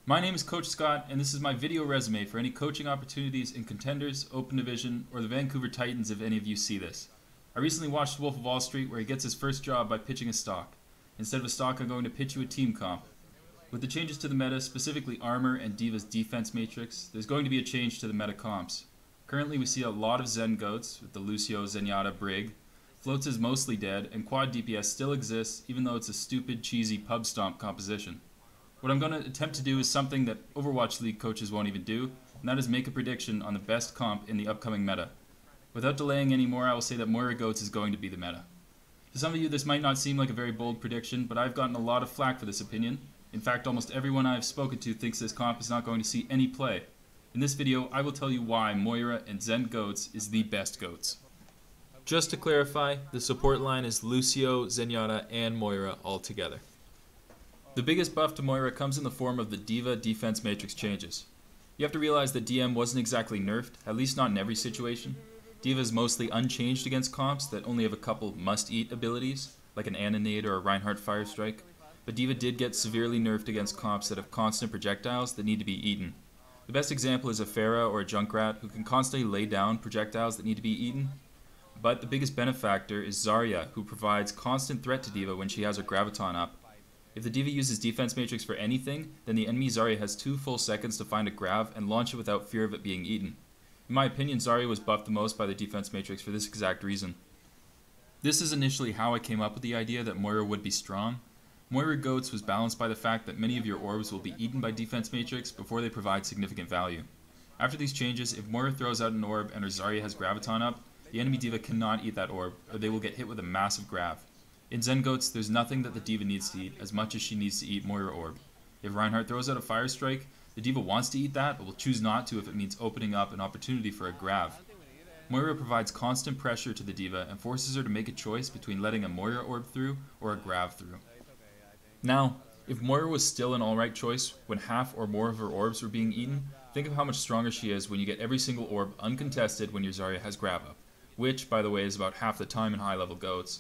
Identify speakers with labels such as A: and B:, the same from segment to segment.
A: My name is Coach Scott, and this is my video resume for any coaching opportunities in Contenders, Open Division, or the Vancouver Titans if any of you see this. I recently watched Wolf of Wall Street where he gets his first job by pitching a stock. Instead of a stock, I'm going to pitch you a team comp. With the changes to the meta, specifically Armor and D.Va's defense matrix, there's going to be a change to the meta comps. Currently we see a lot of Zen goats with the Lucio, Zenyatta, Brig. Floats is mostly dead, and quad DPS still exists even though it's a stupid, cheesy pub stomp composition. What I'm going to attempt to do is something that Overwatch League coaches won't even do, and that is make a prediction on the best comp in the upcoming meta. Without delaying any more, I will say that Moira Goats is going to be the meta. To some of you this might not seem like a very bold prediction, but I've gotten a lot of flack for this opinion. In fact, almost everyone I've spoken to thinks this comp is not going to see any play. In this video, I will tell you why Moira and Zen Goats is the best Goats.
B: Just to clarify, the support line is Lucio, Zenyatta, and Moira all together.
A: The biggest buff to Moira comes in the form of the D.Va defense matrix changes. You have to realize that DM wasn't exactly nerfed, at least not in every situation. D.Va is mostly unchanged against comps that only have a couple must-eat abilities, like an Annonade or a Reinhardt Firestrike, but D.Va did get severely nerfed against comps that have constant projectiles that need to be eaten. The best example is a Pharah or a Junkrat who can constantly lay down projectiles that need to be eaten, but the biggest benefactor is Zarya, who provides constant threat to D.Va when she has her Graviton up. If the D.Va uses defense matrix for anything, then the enemy Zarya has 2 full seconds to find a grav and launch it without fear of it being eaten. In my opinion, Zarya was buffed the most by the defense matrix for this exact reason. This is initially how I came up with the idea that Moira would be strong. Moira Goats was balanced by the fact that many of your orbs will be eaten by defense matrix before they provide significant value. After these changes, if Moira throws out an orb and her Zarya has Graviton up, the enemy D.Va cannot eat that orb, or they will get hit with a massive grav. In Zen Goats, there's nothing that the D.Va needs to eat as much as she needs to eat Moira Orb. If Reinhardt throws out a Fire Strike, the D.Va wants to eat that, but will choose not to if it means opening up an opportunity for a grav. Moira provides constant pressure to the D.Va and forces her to make a choice between letting a Moira Orb through or a grav through. Now, if Moira was still an alright choice when half or more of her orbs were being eaten, think of how much stronger she is when you get every single orb uncontested when your Zarya has grav up, which, by the way, is about half the time in high-level Goats.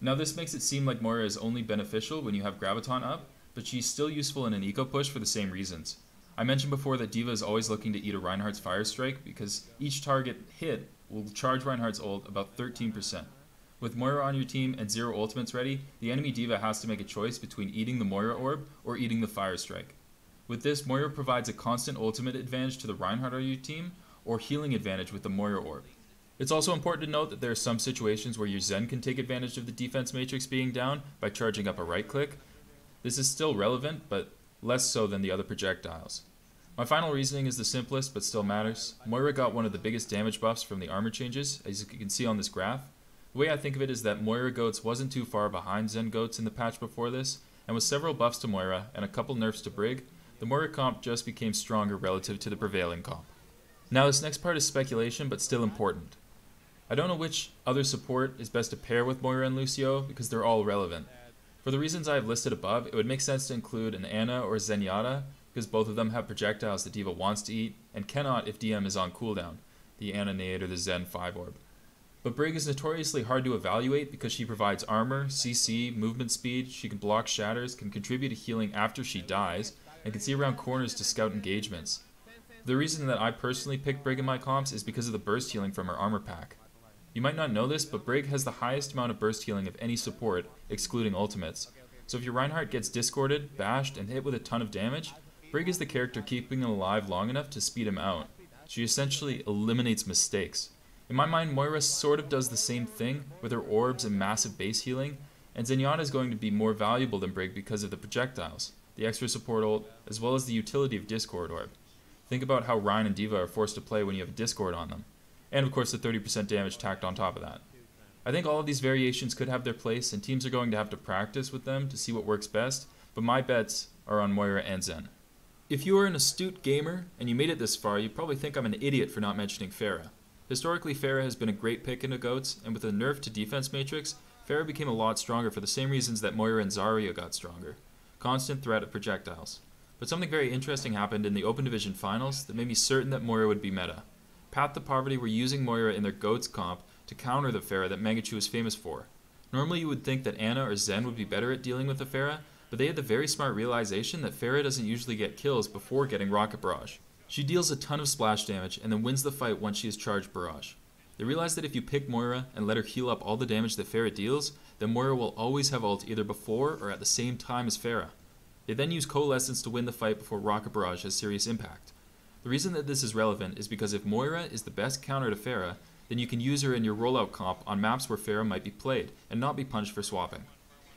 A: Now this makes it seem like Moira is only beneficial when you have Graviton up, but she's still useful in an eco push for the same reasons. I mentioned before that D.Va is always looking to eat a Reinhardt's Fire Strike because each target hit will charge Reinhardt's ult about 13%. With Moira on your team and 0 ultimates ready, the enemy D.Va has to make a choice between eating the Moira Orb or eating the Fire Strike. With this, Moira provides a constant ultimate advantage to the Reinhardt on your team or healing advantage with the Moira Orb. It's also important to note that there are some situations where your Zen can take advantage of the defense matrix being down by charging up a right click. This is still relevant, but less so than the other projectiles. My final reasoning is the simplest, but still matters. Moira got one of the biggest damage buffs from the armor changes, as you can see on this graph. The way I think of it is that Moira Goats wasn't too far behind Zen Goats in the patch before this, and with several buffs to Moira and a couple nerfs to Brig, the Moira comp just became stronger relative to the prevailing comp. Now this next part is speculation, but still important. I don't know which other support is best to pair with Moira and Lucio because they're all relevant. For the reasons I have listed above, it would make sense to include an Ana or Zenyatta because both of them have projectiles that D.Va wants to eat and cannot if DM is on cooldown, the Annonade or the Zen 5 orb. But Brig is notoriously hard to evaluate because she provides armor, CC, movement speed, she can block shatters, can contribute to healing after she dies, and can see around corners to scout engagements. The reason that I personally picked Brig in my comps is because of the burst healing from her armor pack. You might not know this, but Brig has the highest amount of burst healing of any support, excluding ultimates. So if your Reinhardt gets discorded, bashed, and hit with a ton of damage, Brig is the character keeping him alive long enough to speed him out. She essentially eliminates mistakes. In my mind, Moira sort of does the same thing with her orbs and massive base healing, and Zenyatta is going to be more valuable than Brig because of the projectiles, the extra support ult, as well as the utility of Discord Orb. Think about how Rein and D.Va are forced to play when you have a Discord on them. And of course the 30% damage tacked on top of that. I think all of these variations could have their place and teams are going to have to practice with them to see what works best, but my bets are on Moira and Zen. If you are an astute gamer and you made it this far, you probably think I'm an idiot for not mentioning Pharah. Historically, Pharah has been a great pick into Goats, and with a nerf to defense matrix, Pharah became a lot stronger for the same reasons that Moira and Zarya got stronger. Constant threat of projectiles. But something very interesting happened in the Open Division finals that made me certain that Moira would be meta. Path to Poverty were using Moira in their Goats comp to counter the Pharah that Mangachu is famous for. Normally you would think that Ana or Zen would be better at dealing with the Pharah, but they had the very smart realization that Pharah doesn't usually get kills before getting Rocket Barrage. She deals a ton of splash damage and then wins the fight once she has charged Barrage. They realized that if you pick Moira and let her heal up all the damage that Pharah deals, then Moira will always have ult either before or at the same time as Pharah. They then use Coalescence to win the fight before Rocket Barrage has serious impact. The reason that this is relevant is because if Moira is the best counter to Pharah, then you can use her in your rollout comp on maps where Pharah might be played and not be punished for swapping.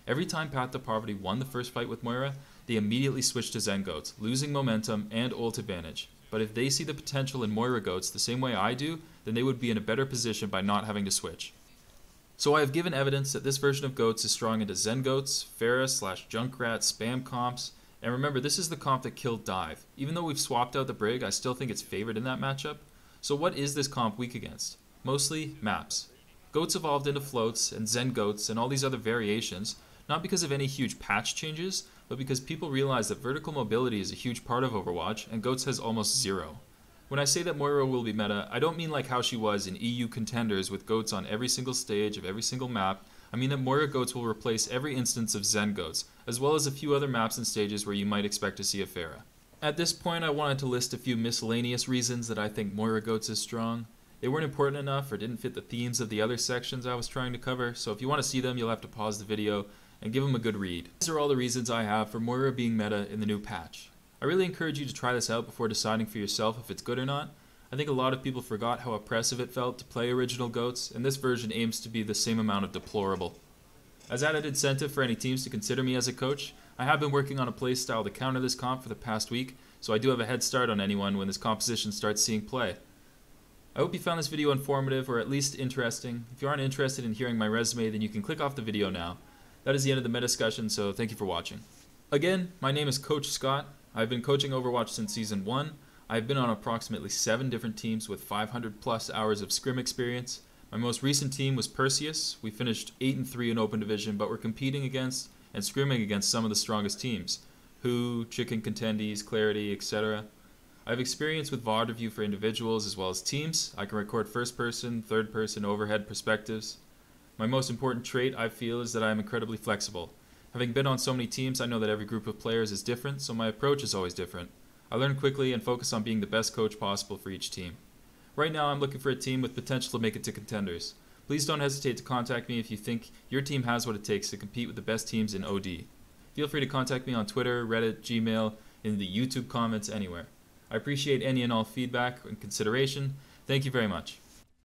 A: Every time Path to Poverty won the first fight with Moira, they immediately switched to Zen Goats, losing momentum and ult advantage. But if they see the potential in Moira Goats the same way I do, then they would be in a better position by not having to switch. So I have given evidence that this version of Goats is strong into Zen Goats, Pharah/Junkrat spam comps, and remember this is the comp that killed Dive. Even though we've swapped out the Brig, I still think it's favored in that matchup. So what is this comp weak against? Mostly maps. Goats evolved into floats and Zen Goats and all these other variations, not because of any huge patch changes, but because people realize that vertical mobility is a huge part of Overwatch, and Goats has almost zero. When I say that Moira will be meta, I don't mean like how she was in EU contenders with Goats on every single stage of every single map. I mean that Moira Goats will replace every instance of Zen Goats, as well as a few other maps and stages where you might expect to see a Pharah. At this point, I wanted to list a few miscellaneous reasons that I think Moira Goats is strong. They weren't important enough or didn't fit the themes of the other sections I was trying to cover, so if you want to see them, you'll have to pause the video and give them a good read. These are all the reasons I have for Moira being meta in the new patch. I really encourage you to try this out before deciding for yourself if it's good or not. I think a lot of people forgot how oppressive it felt to play original Goats, and this version aims to be the same amount of deplorable. As added incentive for any teams to consider me as a coach, I have been working on a playstyle to counter this comp for the past week, so I do have a head start on anyone when this composition starts seeing play. I hope you found this video informative or at least interesting. If you aren't interested in hearing my resume, then you can click off the video now. That is the end of the meta discussion, so thank you for watching. Again, my name is Coach Scott. I've been coaching Overwatch since Season 1. I've been on approximately 7 different teams with 500 plus hours of scrim experience. My most recent team was Perseus. We finished 8-3 in Open Division, but we're competing against and scrimming against some of the strongest teams. Who, Chicken Contendies, Clarity, etc. I have experience with VOD review for individuals as well as teams. I can record first person, third person, overhead perspectives. My most important trait, I feel, is that I am incredibly flexible. Having been on so many teams, I know that every group of players is different, so my approach is always different. I learn quickly and focus on being the best coach possible for each team. Right now, I'm looking for a team with potential to make it to contenders. Please don't hesitate to contact me if you think your team has what it takes to compete with the best teams in OD. Feel free to contact me on Twitter, Reddit, Gmail, in the YouTube comments, anywhere. I appreciate any and all feedback and consideration. Thank you very much.